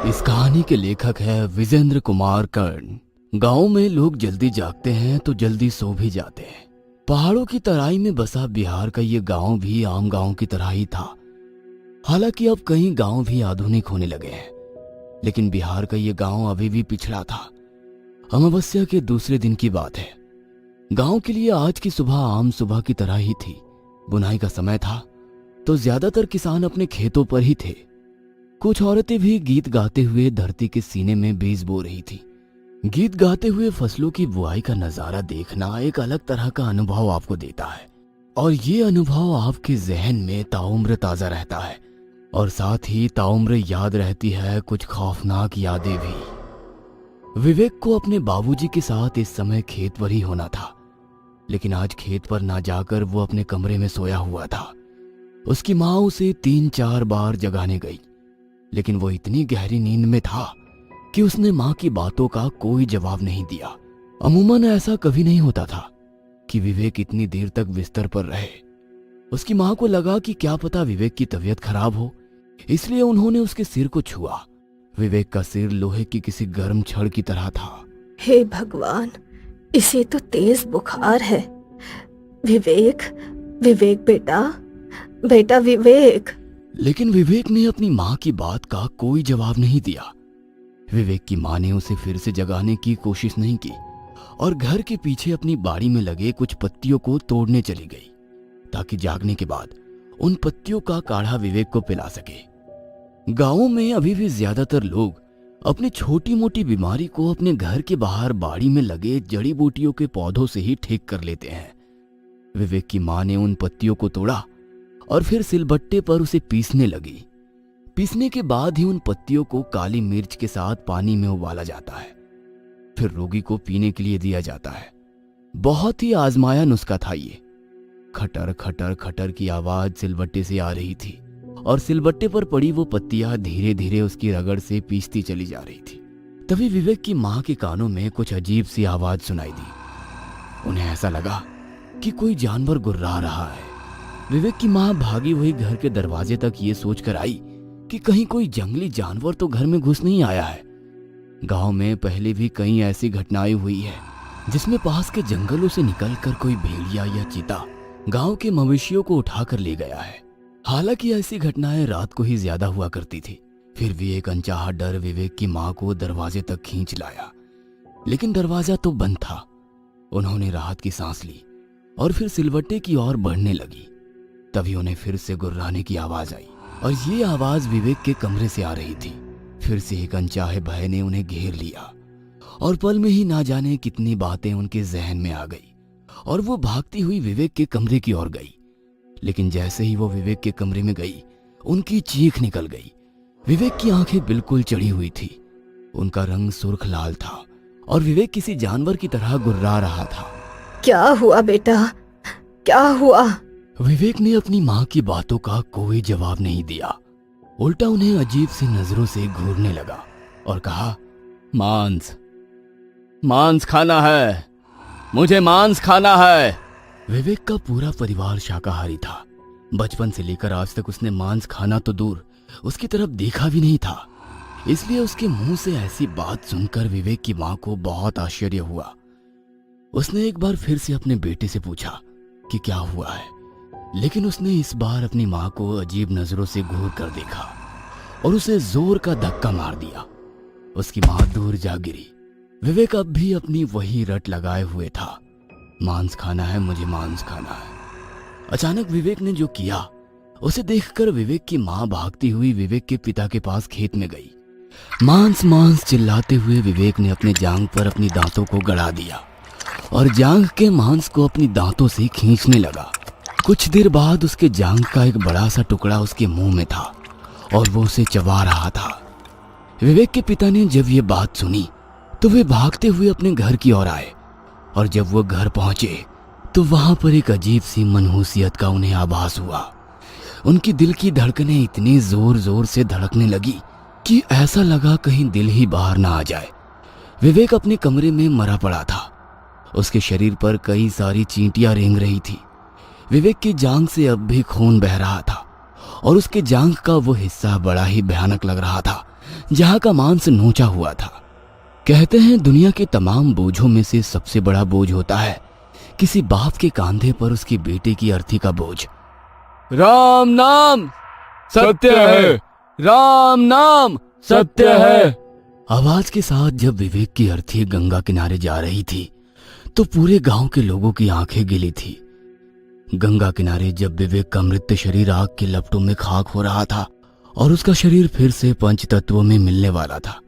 इस कहानी के लेखक है विजेंद्र कुमार कर्ण। गांव में लोग जल्दी जागते हैं तो जल्दी सो भी जाते हैं। पहाड़ों की तराई में बसा बिहार का ये गांव भी आम गांव की तरह ही था। हालांकि अब कई गांव भी आधुनिक होने लगे हैं, लेकिन बिहार का ये गांव अभी भी पिछड़ा था। अमावस्या के दूसरे दिन की बात है। गांव के लिए आज की सुबह आम सुबह की तरह ही थी। बुनाई का समय था तो ज्यादातर किसान अपने खेतों पर ही थे। कुछ औरतें भी गीत गाते हुए धरती के सीने में बीज बो रही थी। गीत गाते हुए फसलों की बुआई का नजारा देखना एक अलग तरह का अनुभव आपको देता है, और ये अनुभव आपके जहन में ताउम्र ताजा रहता है, और साथ ही ताउम्र याद रहती है कुछ खौफनाक यादें भी। विवेक को अपने बाबूजी के साथ इस समय खेत पर ही होना था, लेकिन आज खेत पर ना जाकर वो अपने कमरे में सोया हुआ था। उसकी माँ उसे 3-4 बार जगाने गई, लेकिन वो इतनी गहरी नींद में था कि उसने माँ की बातों का कोई जवाब नहीं दिया। अमूमन ऐसा कभी नहीं होता था कि विवेक इतनी देर तक बिस्तर पर रहे। उसकी माँ को लगा कि क्या पता विवेक की तबीयत खराब हो, इसलिए उन्होंने उसके सिर को छुआ। विवेक का सिर लोहे की किसी गर्म छड़ की तरह था। हे भगवान, इसे तो तेज बुखार है। विवेक, विवेक बेटा, बेटा विवेक। लेकिन विवेक ने अपनी माँ की बात का कोई जवाब नहीं दिया। विवेक की माँ ने उसे फिर से जगाने की कोशिश नहीं की और घर के पीछे अपनी बाड़ी में लगे कुछ पत्तियों को तोड़ने चली गई, ताकि जागने के बाद उन पत्तियों का काढ़ा विवेक को पिला सके। गांवों में अभी भी ज्यादातर लोग अपनी छोटी मोटी बीमारी को अपने घर के बाहर बाड़ी में लगे जड़ी बूटियों के पौधों से ही ठीक कर लेते हैं। विवेक की माँ ने उन पत्तियों को तोड़ा और फिर सिलबट्टे पर उसे पीसने लगी। पीसने के बाद ही उन पत्तियों को काली मिर्च के साथ पानी में उबाला जाता है, फिर रोगी को पीने के लिए दिया जाता है। बहुत ही आजमाया नुस्खा था ये। खटर खटर खटर की आवाज सिलबट्टे से आ रही थी और सिलबट्टे पर पड़ी वो पत्तियां धीरे धीरे उसकी रगड़ से पीसती चली जा रही थी। तभी विवेक की माँ के कानों में कुछ अजीब सी आवाज सुनाई दी। उन्हें ऐसा लगा कि कोई जानवर गुर्रा रहा है। विवेक की माँ भागी वही घर के दरवाजे तक ये सोचकर आई कि कहीं कोई जंगली जानवर तो घर में घुस नहीं आया है। गांव में पहले भी कई ऐसी घटनाएं हुई है जिसमें पास के जंगलों से निकलकर कोई भेड़िया या चीता गांव के मवेशियों को उठाकर ले गया है। हालांकि ऐसी घटनाएं रात को ही ज्यादा हुआ करती थी। फिर भी एक अनचाहा डर विवेक की माँ को दरवाजे तक खींच लाया, लेकिन दरवाजा तो बंद था। उन्होंने राहत की सांस ली और फिर सिलवट्टे की ओर बढ़ने लगी। तभी उन्हें फिर से गुर्राने की आवाज आई, और ये आवाज विवेक के कमरे से आ रही थी। फिर से एक अनचाहे भय ने उन्हें घेर लिया और पल में ही ना जाने कितनी बातें उनके जहन में आ गई, और वो भागती हुई विवेक के कमरे की ओर गई। लेकिन जैसे ही वो विवेक के कमरे में गई, उनकी चीख निकल गई। विवेक की आंखें बिल्कुल चढ़ी हुई थी, उनका रंग सुर्ख लाल था और विवेक किसी जानवर की तरह गुर्रा रहा था। क्या हुआ बेटा, क्या हुआ? विवेक ने अपनी माँ की बातों का कोई जवाब नहीं दिया, उल्टा उन्हें अजीब सी नजरों से घूरने लगा और कहा, मांस, मांस खाना है, मुझे मांस खाना है। विवेक का पूरा परिवार शाकाहारी था। बचपन से लेकर आज तक उसने मांस खाना तो दूर, उसकी तरफ देखा भी नहीं था। इसलिए उसके मुंह से ऐसी बात सुनकर विवेक की माँ को बहुत आश्चर्य हुआ। उसने एक बार फिर से अपने बेटे से पूछा कि क्या हुआ है, लेकिन उसने इस बार अपनी माँ को अजीब नजरों से घूर कर देखा और उसे जोर का धक्का मार दिया। उसकी माँ दूर जा गिरी। विवेक अब भी अपनी वही रट लगाए हुए था, मांस खाना है, मुझे मांस खाना है। अचानक विवेक ने जो किया उसे देखकर विवेक की माँ भागती हुई विवेक के पिता के पास खेत में गई। मांस मांस चिल्लाते हुए विवेक ने अपने जांघ पर अपनी दांतों को गड़ा दिया और जांघ के मांस को अपनी दांतों से खींचने लगा। कुछ देर बाद उसके जांघ का एक बड़ा सा टुकड़ा उसके मुंह में था और वो उसे चबा रहा था। विवेक के पिता ने जब ये बात सुनी तो वे भागते हुए अपने घर की ओर आए, और जब वो घर पहुंचे तो वहां पर एक अजीब सी मनहूसियत का उन्हें आभास हुआ। उनकी दिल की धड़कनें इतनी जोर जोर से धड़कने लगी कि ऐसा लगा कहीं दिल ही बाहर ना आ जाए। विवेक अपने कमरे में मरा पड़ा था। उसके शरीर पर कई सारी चींटियां रेंग रही थी। विवेक की जांघ से अब भी खून बह रहा था और उसके जांघ का वो हिस्सा बड़ा ही भयानक लग रहा था जहां का मांस नोचा हुआ था। कहते हैं दुनिया के तमाम बोझों में से सबसे बड़ा बोझ होता है किसी बाप के कंधे पर उसकी बेटे की अर्थी का बोझ। राम नाम सत्य है, राम नाम सत्य है। आवाज के साथ जब विवेक की अर्थी गंगा किनारे जा रही थी तो पूरे गांव के लोगों की आंखें गिली थी। गंगा किनारे जब विवेक का मृत शरीर आग के लपटों में खाक हो रहा था और उसका शरीर फिर से पंच तत्वों में मिलने वाला था,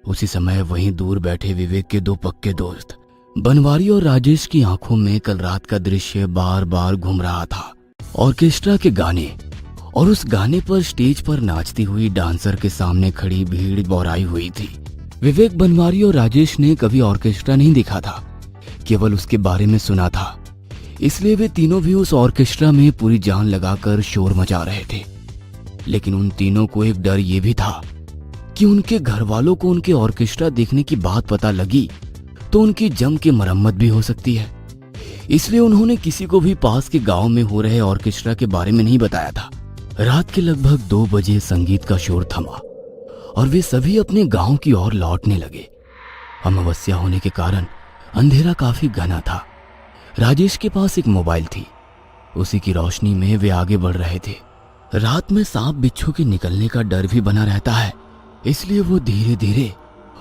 उसी समय वहीं दूर बैठे विवेक के दो पक्के दोस्त बनवारी और राजेश की आंखों में कल रात का दृश्य बार बार घूम रहा था। ऑर्केस्ट्रा के गाने और उस गाने पर स्टेज पर नाचती हुई डांसर के सामने खड़ी भीड़ बौराई हुई थी। विवेक, बनवारी और राजेश ने कभी ऑर्केस्ट्रा नहीं देखा था, केवल उसके बारे में सुना था, इसलिए वे तीनों भी उस ऑर्केस्ट्रा में पूरी जान लगाकर शोर मचा रहे थे। लेकिन उन तीनों को एक डर ये भी था कि उनके घर वालों को उनके ऑर्केस्ट्रा देखने की बात पता लगी तो उनकी जम के मरम्मत भी हो सकती है। इसलिए उन्होंने किसी को भी पास के गांव में हो रहे ऑर्केस्ट्रा के बारे में नहीं बताया था। रात के लगभग 2 बजे संगीत का शोर थमा और वे सभी अपने गांव की ओर लौटने लगे। अमावस्या होने के कारण अंधेरा काफी घना था। राजेश के पास एक मोबाइल थी, उसी की रोशनी में वे आगे बढ़ रहे थे। रात में सांप बिच्छू के निकलने का डर भी बना रहता है, इसलिए वो धीरे धीरे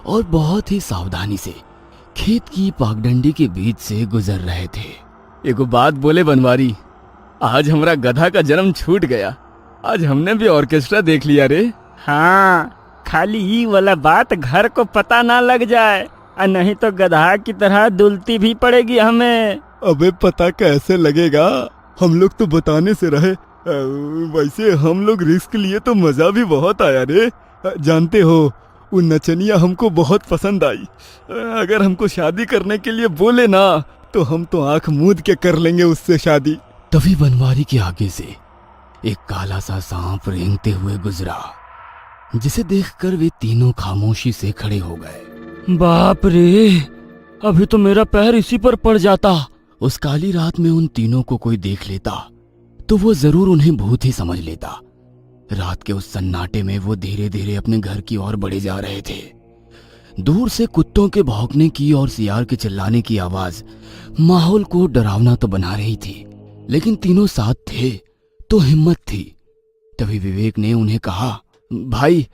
और बहुत ही सावधानी से खेत की पागडंडी के बीच से गुजर रहे थे। एगो बात बोले बनवारी, आज हमरा गधा का जन्म छूट गया। आज हमने भी ऑर्केस्ट्रा देख लिया रे। हाँ, खाली ही वाला बात घर को पता ना लग जाए, और नहीं तो गधा की तरह दुलती भी पड़ेगी हमें। अबे पता कैसे लगेगा, हम लोग तो बताने से रहे। वैसे हम लोग रिस्क लिए तो मजा भी बहुत आया रे। जानते हो, वो नचनिया हमको बहुत पसंद आई। अगर हमको शादी करने के लिए बोले ना तो हम तो आंख मूंद के कर लेंगे उससे शादी। तभी बनवारी के आगे से एक काला सा सांप रेंगते हुए गुजरा, जिसे देखकर वे तीनों खामोशी से खड़े हो गए। बाप रे, अभी तो मेरा पैर इसी पर पड़ जाता। उस काली रात में उन तीनों को कोई देख लेता तो वो जरूर उन्हें भूत ही समझ लेता। रात के उस सन्नाटे में वो धीरे धीरे अपने घर की ओर बढ़े जा रहे थे। दूर से कुत्तों के भौंकने की और सियार के चिल्लाने की आवाज माहौल को डरावना तो बना रही थी, लेकिन तीनों साथ थे तो हिम्मत थी। तभी विवेक ने उन्हें कहा, भाई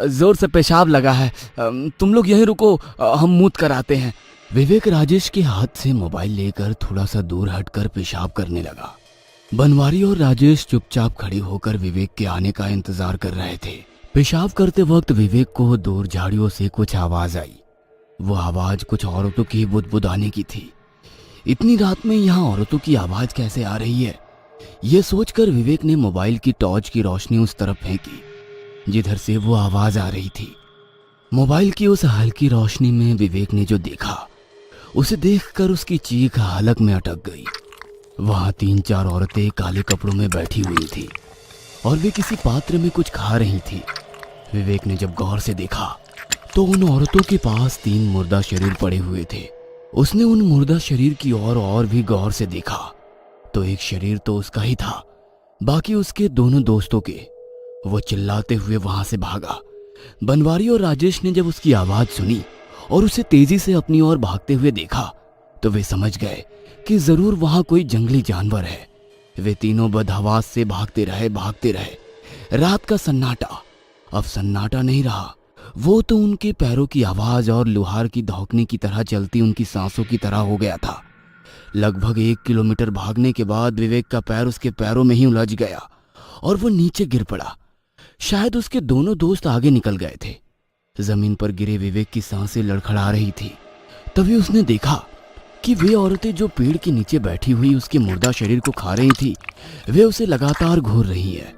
जोर से पेशाब लगा है, तुम लोग यहीं रुको, हम मूत कर आते हैं। विवेक राजेश के हाथ से मोबाइल लेकर थोड़ा सा दूर हटकर पेशाब करने लगा। बनवारी और राजेश चुपचाप खड़े होकर विवेक के आने का इंतजार कर रहे थे। पेशाब करते वक्त विवेक को दूर झाड़ियों से कुछ आवाज आई। वो आवाज कुछ औरतों की बुदबुदाने की थी। इतनी रात में यहाँ औरतों की आवाज कैसे आ रही है, ये सोचकर विवेक ने मोबाइल की टॉर्च की रोशनी उस तरफ फेंकी जिधर से वो आवाज आ रही थी। मोबाइल की उस हल्की रोशनी में विवेक ने जो देखा, उसे देखकर उसकी चीख हलक में अटक गई। वहां 3-4 औरतें काले कपड़ों में बैठी हुई थी और वे किसी पात्र में कुछ खा रही थी। विवेक ने जब गौर से देखा तो उन औरतों के पास 3 मुर्दा शरीर पड़े हुए थे। उसने उन मुर्दा शरीर की ओर और भी गौर से देखा तो एक शरीर तो उसका ही था, बाकी उसके दोनों दोस्तों के। वो चिल्लाते हुए वहां से भागा। बनवारी और राजेश ने जब उसकी आवाज सुनी और उसे तेजी से अपनी ओर भागते हुए देखा तो वे समझ गए कि जरूर वहां कोई जंगली जानवर है। वे तीनों बदहवास से भागते रहे। रात का सन्नाटा अब सन्नाटा नहीं रहा, वो तो उनके पैरों की आवाज और लुहार की धौंकने की तरह चलती उनकी सांसों की तरह हो गया था। लगभग 1 किलोमीटर भागने के बाद विवेक का पैर उसके पैरों में ही उलझ गया और वो नीचे गिर पड़ा। शायद उसके दोनों दोस्त आगे निकल गए थे। जमीन पर गिरे विवेक की सांसें लड़खड़ा रही थी। तभी उसने देखा कि वे औरतें जो पेड़ के नीचे बैठी हुई उसके मुर्दा शरीर को खा रही थी, वे उसे लगातार घूर रही है।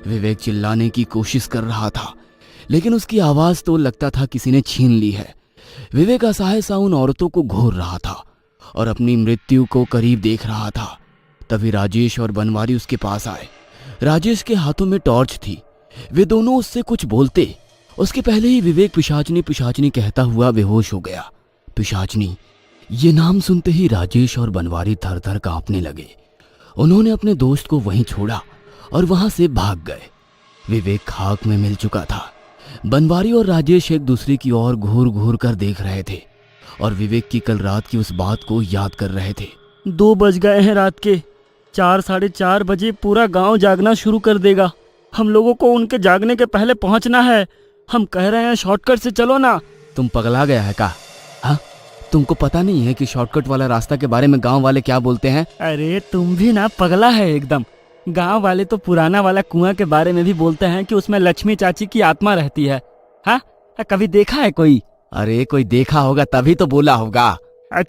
विवेक चिल्लाने की कोशिश कर रहा था, लेकिन उसकी आवाज तो लगता था किसी ने छीन ली है। विवेक असहाय सा उन औरतों को घूर रहा था और अपनी मृत्यु को करीब देख रहा था। तभी राजेश और बनवारी उसके पास आए। राजेश के हाथों में टॉर्च थी। वे दोनों उससे कुछ बोलते उसके पहले ही विवेक पिशाचनी पिशाचनी कहता हुआ बेहोश हो गया। पिशाचनी, ये नाम सुनते ही राजेश और बनवारी थर थर कांपने लगे। उन्होंने अपने दोस्त को वहीं छोड़ा और वहां से भाग गए। विवेक खाक में मिल चुका था। बनवारी और राजेश एक दूसरे की ओर घूर घूर कर देख रहे थे और विवेक की कल रात की उस बात को याद कर रहे थे। 2 बज गए हैं रात के। 4 साढ़े 4 बजे पूरा गांव जागना शुरू कर देगा। हम लोगों को उनके जागने के पहले पहुंचना है। हम कह रहे हैं शॉर्टकट से चलो ना। तुम पगला गया है का? हाँ, तुमको पता नहीं है कि शॉर्टकट वाला रास्ता के बारे में गांव वाले क्या बोलते हैं? अरे तुम भी ना पगला है एकदम। गांव वाले तो पुराना वाला कुआं के बारे में भी बोलते हैं कि उसमें लक्ष्मी चाची की आत्मा रहती है। हाँ, कभी देखा है कोई? अरे कोई देखा होगा तभी तो बोला होगा।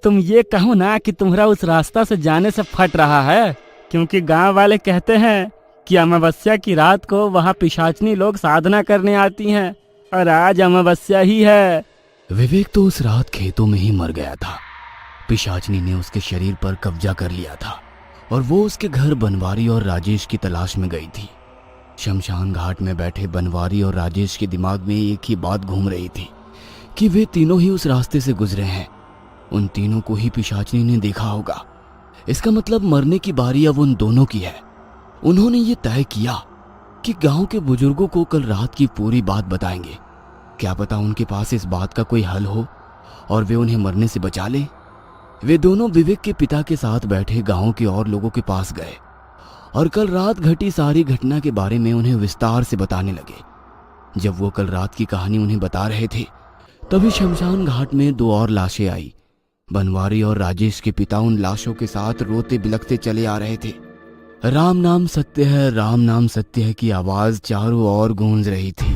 तुम ये कहो ना कि तुम्हारा उस रास्ता से जाने से फट रहा है, क्योंकि गांव वाले कहते हैं कि अमावस्या की रात को वहाँ पिशाचनी लोग साधना करने आती हैं और आज अमावस्या ही है। विवेक तो उस रात खेतों में ही मर गया था। पिशाचनी ने उसके शरीर पर कब्जा कर लिया था और वो उसके घर बनवारी और राजेश की तलाश में गई थी। शमशान घाट में बैठे बनवारी और राजेश के दिमाग में एक ही बात घूम रही थी कि वे तीनों ही उस रास्ते से गुजरे हैं। उन तीनों को ही पिशाचनी ने देखा होगा। इसका मतलब मरने की बारी अब उन दोनों की है। उन्होंने ये तय किया कि गांव के बुजुर्गों को कल रात की पूरी बात बताएंगे। क्या पता उनके पास इस बात का कोई हल हो और वे उन्हें मरने से बचा लें। वे दोनों विवेक के पिता के साथ बैठे गांव के और लोगों के पास गए और कल रात घटी सारी घटना के बारे में उन्हें विस्तार से बताने लगे। जब वो कल रात की कहानी उन्हें बता रहे थे तभी शमशान घाट में 2 और लाशें आई। बनवारी और राजेश के पिता उन लाशों के साथ रोते बिलखते चले आ रहे थे। राम नाम सत्य है, राम नाम सत्य है की आवाज चारों ओर गूंज रही थी।